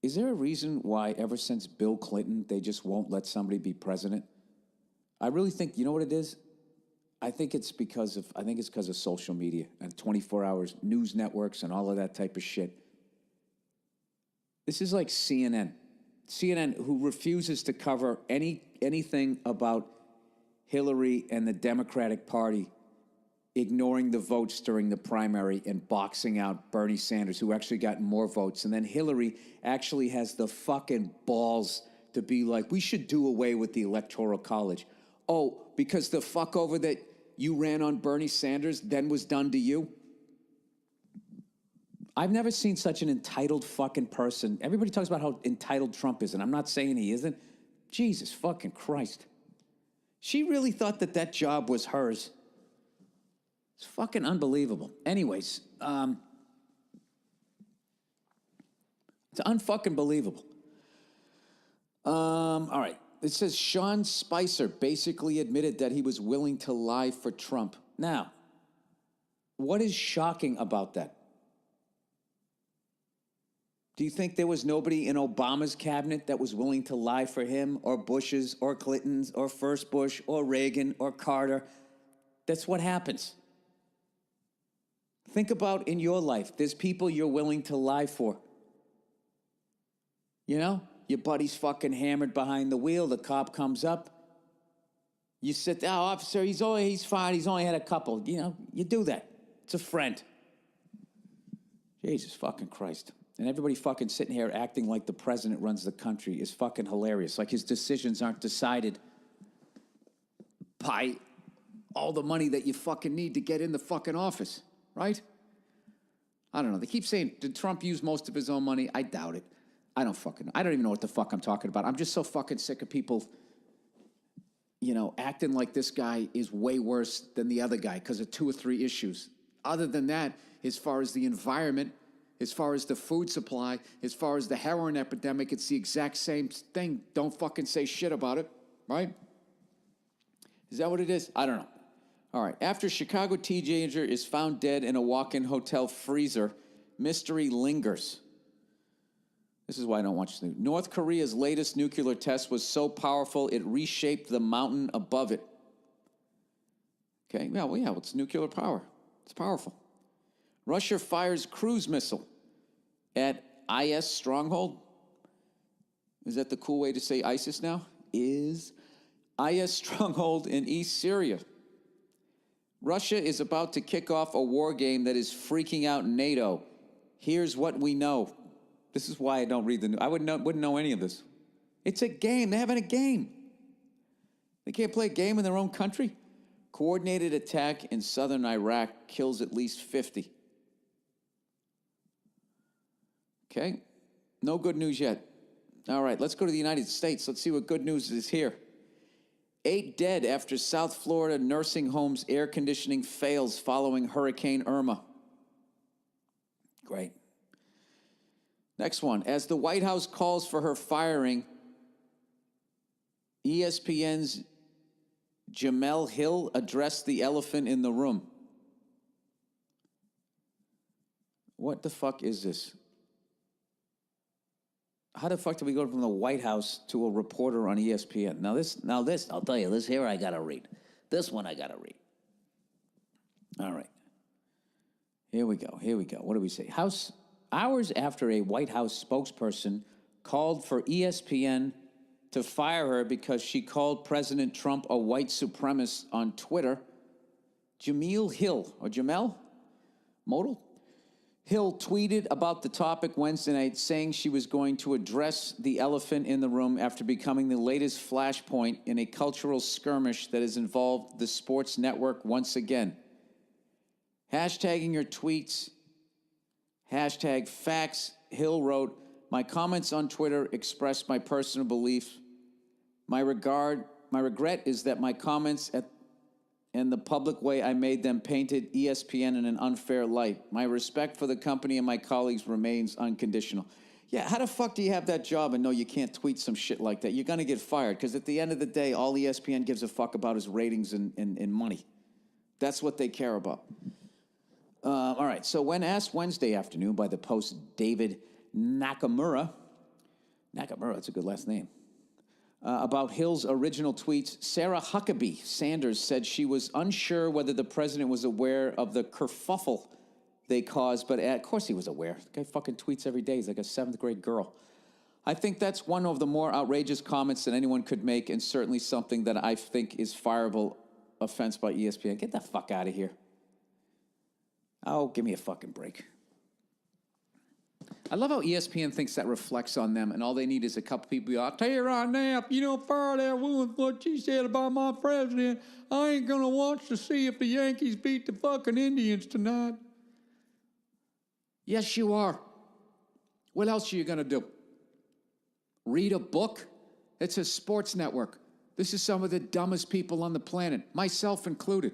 Is there a reason why ever since Bill Clinton, they just won't let somebody be president? I really think, you know what it is? I think it's because of social media and 24 hours news networks and all of that type of shit. This is like CNN. CNN, who refuses to cover anything about Hillary and the Democratic Party, ignoring the votes during the primary and boxing out Bernie Sanders, who actually got more votes. And then Hillary actually has the fucking balls to be like, we should do away with the Electoral College. Oh, because the fuckover that you ran on Bernie Sanders then was done to you? I've never seen such an entitled fucking person. Everybody talks about how entitled Trump is, and I'm not saying he isn't. Jesus fucking Christ. She really thought that that job was hers. It's fucking unbelievable. Anyways, it's unfucking believable. All right. It says Sean Spicer basically admitted that he was willing to lie for Trump. Now, what is shocking about that? Do you think there was nobody in Obama's cabinet that was willing to lie for him, or Bush's, or Clinton's, or first Bush, or Reagan, or Carter? That's what happens. Think about in your life, there's people you're willing to lie for. You know? Your buddy's fucking hammered behind the wheel. The cop comes up. You sit there, oh, officer, he's fine. He's only had a couple. You know, you do that. It's a friend. Jesus fucking Christ. And everybody fucking sitting here acting like the president runs the country is fucking hilarious. Like his decisions aren't decided by all the money that you fucking need to get in the fucking office, right? I don't know. They keep saying, did Trump use most of his own money? I doubt it. I don't even know what the fuck I'm talking about. I'm just so fucking sick of people, you know, acting like this guy is way worse than the other guy because of 2 or 3 issues. Other than that, as far as the environment, as far as the food supply, as far as the heroin epidemic, it's the exact same thing. Don't fucking say shit about it, right? Is that what it is? I don't know. All right. After Chicago teenager is found dead in a walk-in hotel freezer, mystery lingers. This is why I don't watch the news. North Korea's latest nuclear test was so powerful it reshaped the mountain above it. Okay, well, it's nuclear power. It's powerful. Russia fires cruise missile at IS stronghold. Is that the cool way to say ISIS now? Is IS stronghold in East Syria. Russia is about to kick off a war game that is freaking out NATO. Here's what we know. This is why I don't read the news. I wouldn't know any of this. It's a game. They're having a game. They can't play a game in their own country. Coordinated attack in southern Iraq kills at least 50. Okay. No good news yet. All right, let's go to the United States. Let's see what good news is here. 8 dead after South Florida nursing home's air conditioning fails following Hurricane Irma. Great. Next one. As the White House calls for her firing, ESPN's Jamel Hill addressed the elephant in the room. What the fuck is this? How the fuck do we go from the White House to a reporter on ESPN? Now this, I'll tell you, this here I gotta read. This one I gotta read. All right. Here we go. What do we say? Hours after a White House spokesperson called for ESPN to fire her because she called President Trump a white supremacist on Twitter, Jamel Hill tweeted about the topic Wednesday night, saying she was going to address the elephant in the room after becoming the latest flashpoint in a cultural skirmish that has involved the sports network once again. Hashtagging her tweets, #facts, Hill wrote, "My comments on Twitter express my personal belief. My regret is that my comments and the public way I made them painted ESPN in an unfair light. My respect for the company and my colleagues remains unconditional." Yeah, how the fuck do you have that job and know you can't tweet some shit like that? You're going to get fired because at the end of the day, all ESPN gives a fuck about is ratings and money. That's what they care about. All right, so when asked Wednesday afternoon by the Post's David Nakamura Nakamura, that's a good last name. About Hill's original tweets, Sarah Huckabee Sanders said she was unsure whether the president was aware of the kerfuffle they caused, but of course he was aware. The guy fucking tweets every day. He's like a 7th grade girl. I think that's one of the more outrageous comments that anyone could make, and certainly something that I think is fireable offense by ESPN. Get the fuck out of here. Oh, give me a fucking break. I love how ESPN thinks that reflects on them, and all they need is a couple people. I'll tell you right now, if you don't fire that woman for what she said about my president, I ain't gonna watch to see if the Yankees beat the fucking Indians tonight. Yes, you are. What else are you gonna do? Read a book? It's a sports network. This is some of the dumbest people on the planet, myself included.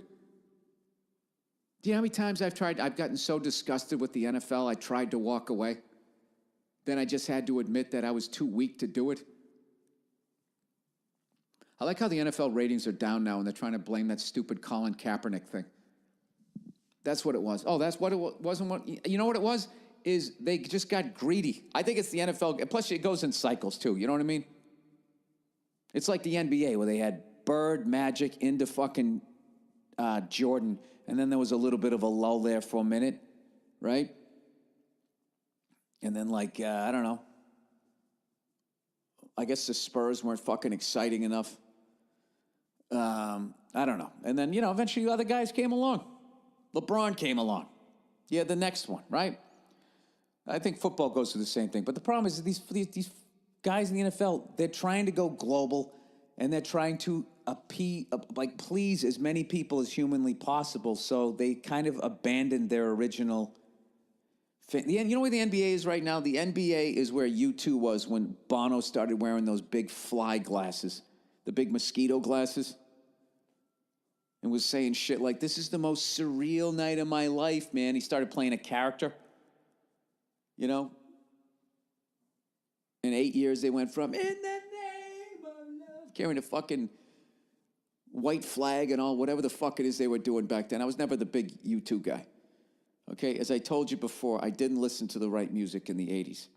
Do you know how many times I've gotten so disgusted with the NFL, I tried to walk away. Then I just had to admit that I was too weak to do it. I like how the NFL ratings are down now and they're trying to blame that stupid Colin Kaepernick thing. That's what it was. Oh, that's what it wasn't. What, you know what it was? Is they just got greedy. I think it's the NFL. Plus, it goes in cycles, too. You know what I mean? It's like the NBA where they had Bird, Magic, into fucking Jordan, and then there was a little bit of a lull there for a minute, right? And then, like, I don't know. I guess the Spurs weren't fucking exciting enough. I don't know. And then, eventually other guys came along. LeBron came along. Yeah, the next one, right? I think football goes through the same thing. But the problem is that these guys in the NFL, they're trying to go global, and they're trying to please as many people as humanly possible. So they kind of abandoned their original. You know where the NBA is right now? The NBA is where U2 was when Bono started wearing those big fly glasses, the big mosquito glasses, and was saying shit like, "This is the most surreal night of my life, man." He started playing a character. In 8 years, they went from "In the name of love," carrying a fucking white flag and all, whatever the fuck it is they were doing back then. I was never the big U2 guy. Okay, as I told you before, I didn't listen to the right music in the 80s.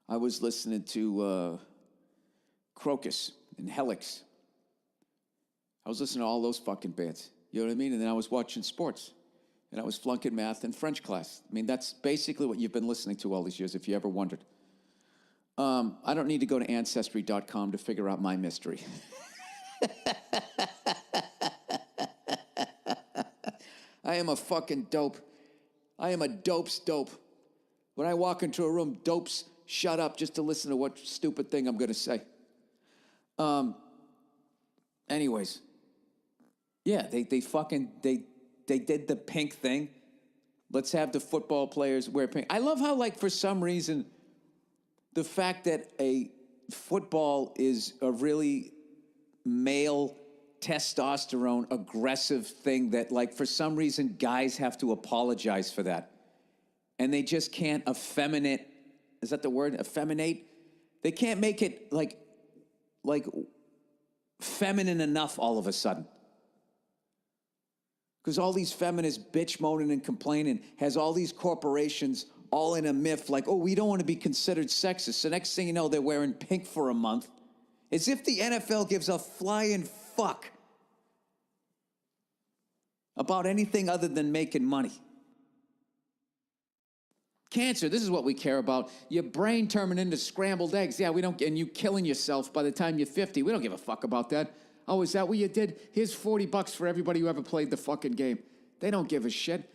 I was listening to Crocus and Helix. I was listening to all those fucking bands. You know what I mean? And then I was watching sports. And I was flunking math and French class. I mean, that's basically what you've been listening to all these years, if you ever wondered. I don't need to go to Ancestry.com to figure out my mystery. I am a fucking dope. I am a dope's dope. When I walk into a room, dopes shut up just to listen to what stupid thing I'm going to say. Anyways. Yeah, they did the pink thing. Let's have the football players wear pink. I love how, like, for some reason, the fact that a football is a really male testosterone aggressive thing that, like, for some reason guys have to apologize for that, and they just can't effeminate. Is that the word? Effeminate? They can't make it like feminine enough all of a sudden, because all these feminists bitch moaning and complaining has all these corporations all in a myth like, oh, we don't want to be considered sexist. So next thing you know, they're wearing pink for a month, as if the NFL gives a flying fuck about anything other than making money. Cancer, this is what we care about. Your brain turning into scrambled eggs. Yeah, we don't, and you killing yourself by the time you're 50. We don't give a fuck about that. Oh, is that what you did? Here's $40 for everybody who ever played the fucking game. They don't give a shit.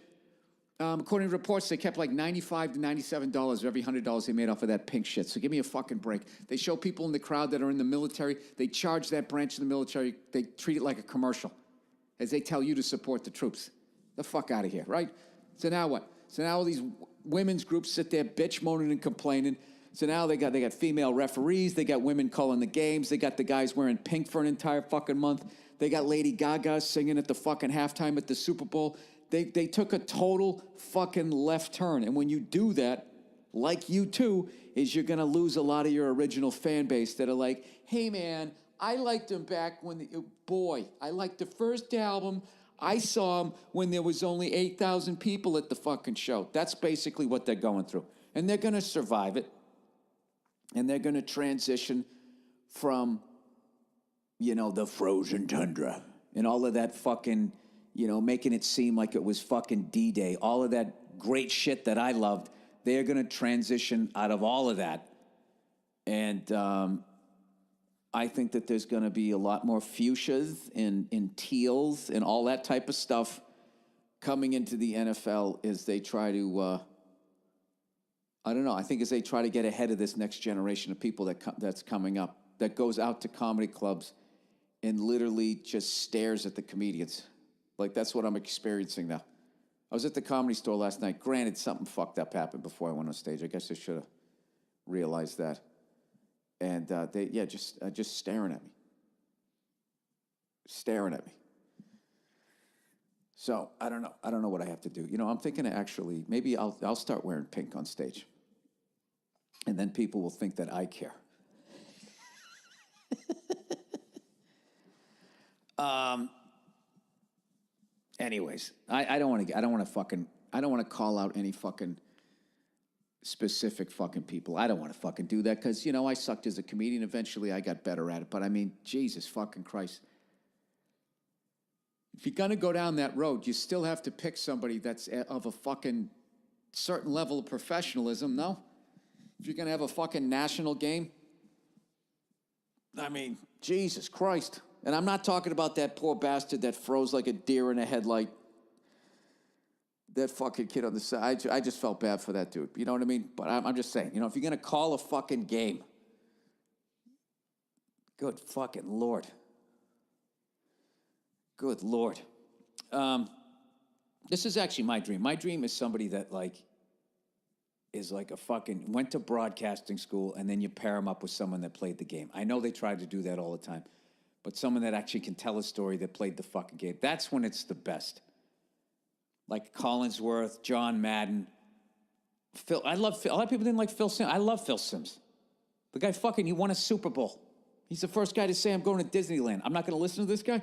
According to reports, they kept like $95 to $97 of every $100 they made off of that pink shit. So give me a fucking break. They show people in the crowd that are in the military. They charge that branch of the military. They treat it like a commercial, as they tell you to support the troops. The fuck out of here, right? So now what? So now all these women's groups sit there bitch moaning and complaining. So now they got female referees. They got women calling the games. They got the guys wearing pink for an entire fucking month. They got Lady Gaga singing at the fucking halftime at the Super Bowl. They took a total fucking left turn. And when you do that, like you too, is you're going to lose a lot of your original fan base that are like, hey man, I liked them back when, I liked the first album. I saw them when there was only 8,000 people at the fucking show. That's basically what they're going through. And they're going to survive it. And they're going to transition from, the frozen tundra and all of that fucking, making it seem like it was fucking D-Day, all of that great shit that I loved. They're going to transition out of all of that. And I think that there's going to be a lot more fuchsias and teals and all that type of stuff coming into the NFL as they try to, I don't know, I think as they try to get ahead of this next generation of people that's coming up, that goes out to comedy clubs and literally just stares at the comedians. Like, that's what I'm experiencing now. I was at the Comedy Store last night. Granted, something fucked up happened before I went on stage. I guess I should have realized that. And just staring at me. Staring at me. So, I don't know. I don't know what I have to do. I'm thinking of actually, maybe I'll start wearing pink on stage. And then people will think that I care. Anyways, I don't want to call out any fucking specific fucking people. I don't want to fucking do that because, I sucked as a comedian. Eventually, I got better at it. But I mean, Jesus fucking Christ. If you're going to go down that road, you still have to pick somebody that's of a fucking certain level of professionalism, no? If you're going to have a fucking national game, I mean, Jesus Christ. And I'm not talking about that poor bastard that froze like a deer in a headlight. That fucking kid on the side. I just felt bad for that dude. You know what I mean? But I'm just saying, if you're going to call a fucking game, good fucking Lord. Good Lord. This is actually my dream. My dream is somebody that, is like a fucking, went to broadcasting school, and then you pair them up with someone that played the game. I know they try to do that all the time, but someone that actually can tell a story that played the fucking game. That's when it's the best. Like Collinsworth, John Madden, Phil. I love Phil. A lot of people didn't like Phil Simms. I love Phil Simms. The guy he won a Super Bowl. He's the first guy to say, I'm going to Disneyland. I'm not going to listen to this guy?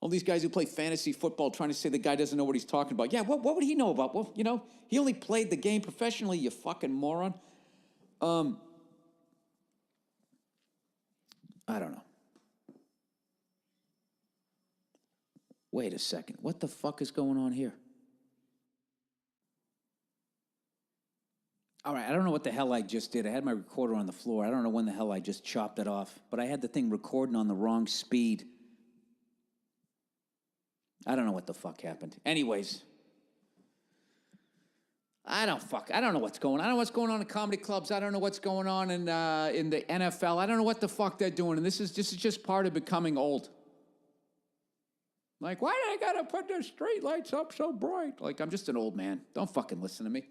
All these guys who play fantasy football trying to say the guy doesn't know what he's talking about. Yeah, what would he know about? Well, he only played the game professionally, you fucking moron. I don't know. Wait a second. What the fuck is going on here? All right, I don't know what the hell I just did. I had my recorder on the floor. I don't know when the hell I just chopped it off, but I had the thing recording on the wrong speed. I don't know what the fuck happened. Anyways, I don't know what's going on. I don't know what's going on in comedy clubs. I don't know what's going on in the NFL. I don't know what the fuck they're doing. And this is just part of becoming old. Like, why do I gotta put the street lights up so bright? Like, I'm just an old man. Don't fucking listen to me.